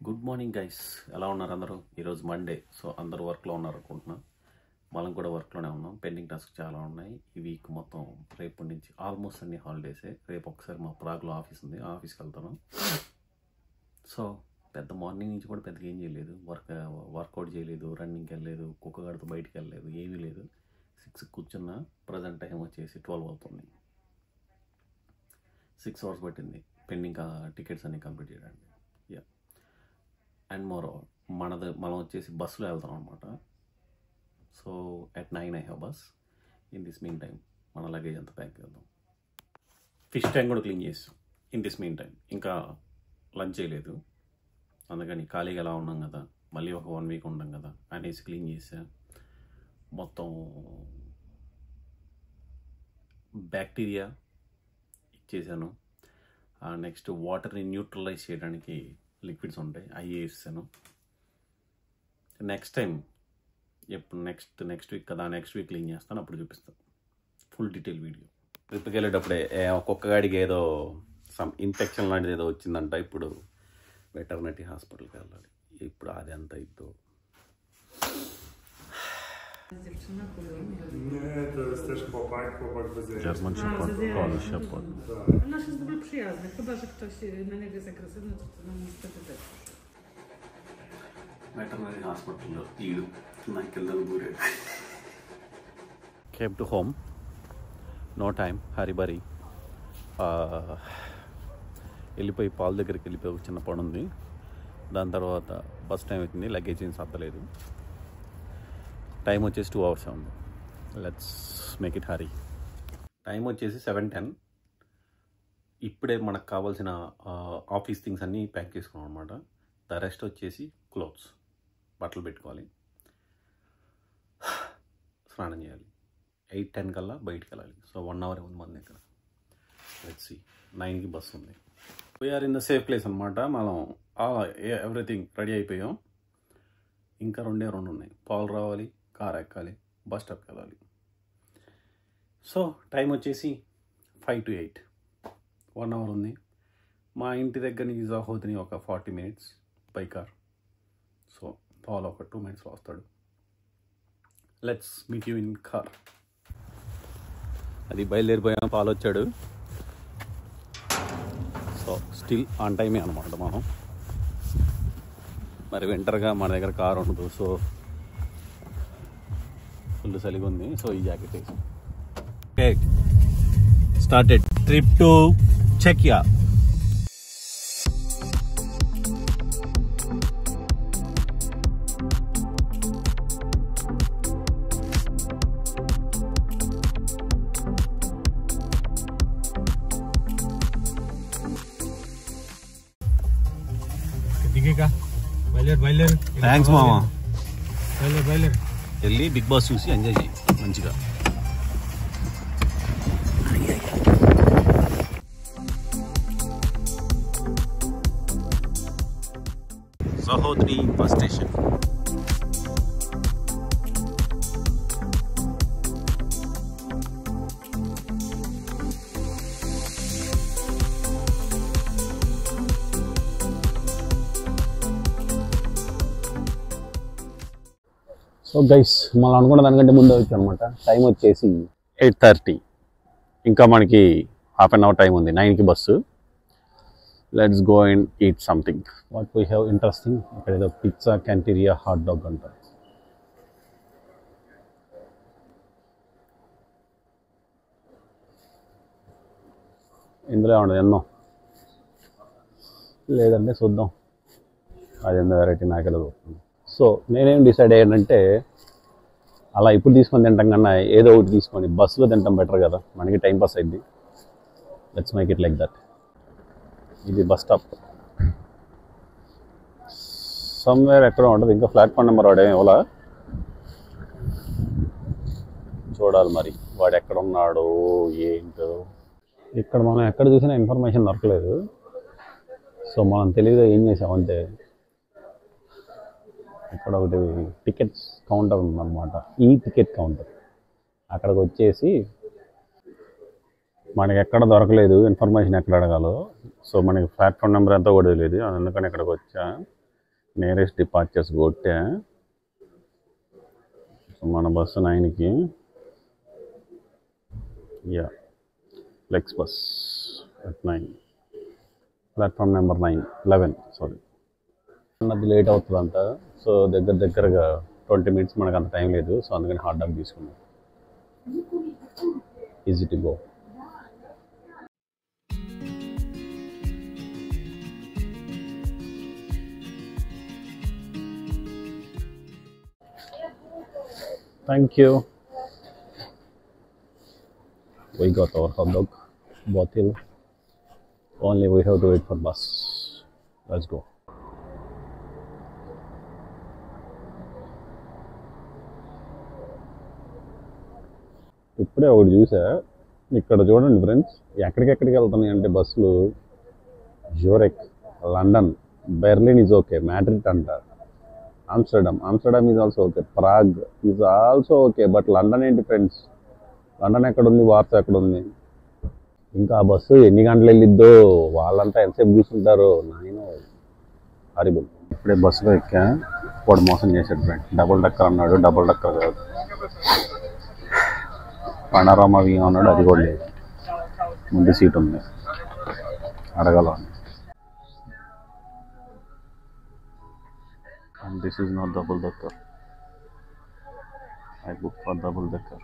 Good morning guys, ఎలా ఉన్నారు అందరూ? ఈరోజు మండే, సో అందరూ వర్క్లో ఉన్నారు అనుకుంటున్నా. మనం కూడా వర్క్లోనే ఉన్నాం. పెండింగ్ టాస్క్ చాలా ఉన్నాయి. ఈ వీక్ మొత్తం రేపు నుంచి ఆల్మోస్ట్ అన్ని హాలిడేసే. రేపు ఒకసారి మా ప్రాగ్లో ఆఫీస్ ఉంది, ఆఫీస్కి వెళ్తాను. సో పెద్ద మార్నింగ్ నుంచి కూడా పెద్దగా ఏం చేయలేదు. వర్కౌట్ చేయలేదు, రన్నింగ్కి వెళ్ళలేదు, కుక్కగాడితో బయటికి వెళ్ళలేదు, ఏమీ లేదు. 6 కూర్చున్న. ప్రజెంట్ టైం వచ్చేసి 12 అవుతుంది. 6 అవర్స్ పట్టింది పెండింగ్ టికెట్స్ అన్ని కంప్లీట్ చేయడానికి. యా, అండ్ మనం వచ్చేసి బస్సులో వెళ్తాం అనమాట. So at 9 I have bus. In this mean time మన లగేజ్ అంతా ప్యాక్ చేద్దాం. ఫిష్ ట్యాంక్ కూడా క్లీన్ చేస్తాం ఇన్ దిస్ మీన్ టైం. ఇంకా లంచ్ చేయలేదు, అందుకని ఖాళీగా ఎలా ఉన్నాం కదా, మళ్ళీ ఒక 1 వీక్ ఉంటాం కదా అనేసి క్లీన్ చేసా. మొత్తం బ్యాక్టీరియా ఇచ్చేసాను. నెక్స్ట్ వాటర్ని న్యూట్రలైజ్ చేయడానికి లిక్విడ్స్ ఉంటాయి, అవి వేసాను. నెక్స్ట్ టైం ఎప్పుడు నెక్స్ట్ వీక్ కదా, నెక్స్ట్ వీక్ క్లీన్ చేస్తాను, అప్పుడు చూపిస్తాను ఫుల్ డీటెయిల్ వీడియో. ట్రిప్కి వెళ్ళేటప్పుడే ఒక్కొక్క గాడికి ఏదో సమ్ ఇన్ఫెక్షన్ లాంటిది ఏదో వచ్చిందంట. ఇప్పుడు వెటర్నరీ హాస్పిటల్కి వెళ్ళాలి. ఇప్పుడు అది ఎంత అయిద్దో. Nie, to jest też chłopak bez jajek. German Shepherd, Polish Shepherd. Nasz jest w ogóle przyjazny, chyba że ktoś na niego jest agresywny, to no niestety też. Veterinary హాస్పిటల్లో ఈడు నాకు వెళ్ళదు బూరే. Came to home, no time, hurry burry. వెళ్ళిపోయి పాల దగ్గరికి వెళ్ళిపోయి ఒక చిన్న పని ఉంది. దాని తర్వాత బస్ టైం అవుతుంది, లగేజ్ ఏం సర్దలేదు. టైం వచ్చేసి 2 hours ఉంది. Let's make it hurry. Time వచ్చేసి 7:10. ఇప్పుడే మనకు కావాల్సిన ఆఫీస్ థింగ్స్ అన్నీ ప్యాక్ చేసుకున్నాం అనమాట. ద రెస్ట్ వచ్చేసి క్లోత్స్, బట్టలు పెట్టుకోవాలి, స్నానం చేయాలి. 8-10 కల్లా బయటికి వెళ్ళాలి. సో 1 hour ఉంది మన దగ్గర. Let's see. 9కి బస్సు ఉంది. We are in the safe place అనమాట. మనం ఎవ్రీథింగ్ రెడీ అయిపోయాం. ఇంకా 2 ఉన్నాయి. పాలు రావాలి, కార్ ఎక్కాలి, బస్ స్టాప్కి వెళ్ళాలి. సో టైం వచ్చేసి 5 to 8, 1 hour ఉంది. మా ఇంటి దగ్గర నుంచి జాహోద్ని ఒక 40 minutes బై కార్. సో పాలు ఒక 2 minutesలో వస్తాడు. Let's meet you in car. అది బయలుదేరిపోయాం, పాలు వచ్చాడు. సో స్టిల్ ఆన్ టైమే అనమాట మనం. మరి వింటర్గా మన దగ్గర కార్ ఉండదు, సో ఫుల్ చలిగా ఉంది. సో ఈ జాకెట్ వేసి ఓకే, స్టార్టెడ్ ట్రిప్ టు చెకియా. థ్యాంక్స్ మామా. వెళ్ళి బిగ్ బాస్ చూసి ఎంజాయ్ చేయి మంచిగా. సహోద్రి బస్ స్టేషన్. సో గైస్, మనం అనుకున్న దానికంటే ముందే వచ్చాం అనమాట. టైం వచ్చేసి 8:30. ఇంకా మనకి హాఫ్ అన్ అవర్ టైం ఉంది. 9కి bus. Let's go and eat something. What we have interesting. ఇక్కడ ఏదో పిజ్జా, క్యాంటీరియా, హాట్ డాగ్ అంటారు. ఇందులో ఉండదు ఎన్నో, లేదంటే చూద్దాం. అదేందో వెరైటీ నాకెలా దొరుకుతుంది. సో నేనేం డిసైడ్ అయ్యానంటే, అలా ఇప్పుడు తీసుకొని తింటాం కన్నా ఏదో ఒకటి తీసుకొని బస్సులో తింటాం బెటర్ కదా, మనకి టైం పాస్ అయింది. Let's make it like that. ఇది బస్ స్టాప్. సమ్వేర్ ఎక్కడ ఉంటుంది. ఇంకా ప్లాట్ఫామ్ నెంబర్ వాడేమో ఇవ్వాలా, చూడాలి మరి వాడు ఎక్కడ ఉన్నాడో ఏంటో. ఇక్కడ మనం ఎక్కడ చూసినా ఇన్ఫర్మేషన్ దొరకలేదు. సో మనం తెలివిగా ఏం చేసామంటే, ఇక్కడ ఒకటి టికెట్స్ కౌంటర్ ఉందన్నమాట, ఈ టికెట్ కౌంటర్. అక్కడికి వచ్చేసి మనకి ఎక్కడ దొరకలేదు ఇన్ఫర్మేషన్, ఎక్కడ అడగాలో. సో మనకి ప్లాట్ఫామ్ నెంబర్ ఎంతో కూడా తెలియదు, అందుకని ఇక్కడికి వచ్చా. నియరెస్ట్ డిపార్చర్స్ కొట్టా. సో మన బస్సు 9కి. Yeah, FlixBus at 9, platform number 11 sorry. అది లేట్ అవుతుందంట. సో దగ్గరగా 20 minutes, మనకు అంత టైం లేదు. సో అందుకని హాట్ డాగ్ తీసుకున్నాం. Easy to go. Thank you. We got our hot dog bottle. Only we have to wait for bus. Let's go. ఇప్పుడే ఒకటి చూసా. ఇక్కడ చూడండి ఫ్రెండ్స్, ఎక్కడికెక్కడికి వెళ్తున్నాయి అంటే బస్సులు. Zurich, London, Berlin is okay, Madrid అంట, Amsterdam is also okay, Prague is also okay. But London ఏంటి ఫ్రెండ్స్? లండన్ ఎక్కడుంది, వార్సా ఎక్కడుంది? ఇంకా ఆ బస్సు ఎన్ని గంటలు వెళ్ళిద్దో, వాళ్ళంతా ఎంతసేపు కూర్చుంటారో నాయన. హారిబుల్. ఇప్పుడే బస్సులో ఎక్కా. వాడు మోసం చేశాడు ఫ్రెండ్. డబుల్ డక్కర్ అన్నాడు, డబుల్ డక్కర్ కాదు, పనారామా వ్యూ అన్నాడు, అది కూడా లేదు. ముందు సీట్ ఉంది, అడగల. And this is not double decker. I booked for double decker.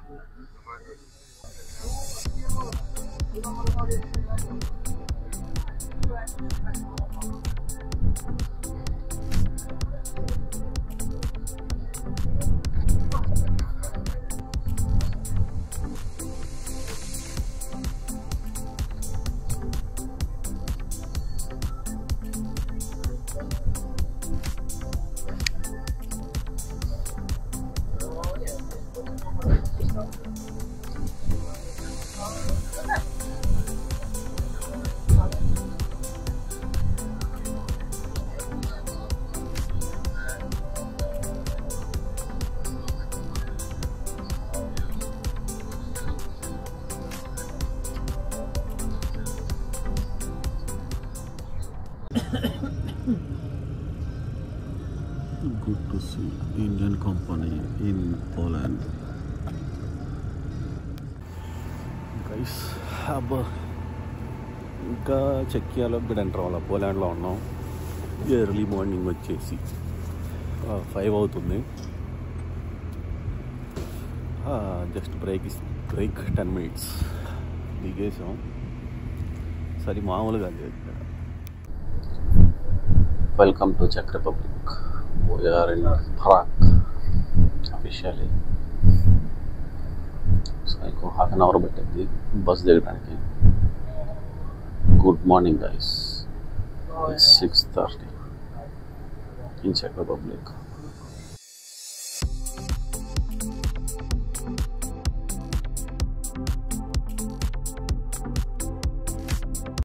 Good to see Indian company in Poland. Guys, ఇంకా చెక్కియాలో కూడా ఎంటర్ అవ్వాలి. పోలాండ్లో ఉన్నాం. ఎర్లీ మార్నింగ్ వచ్చేసి 5 అవుతుంది. జస్ట్ బ్రేక్ 10 minutes దిగేసాం. సరే మామూలుగా లేదు. వెల్కమ్ టు చెక్ Republic. We are in Prague officially. So ఇంకో half an hour పట్టింది బస్ దిగడానికి. Good morning guys. It's 6:30 in Czech Republic.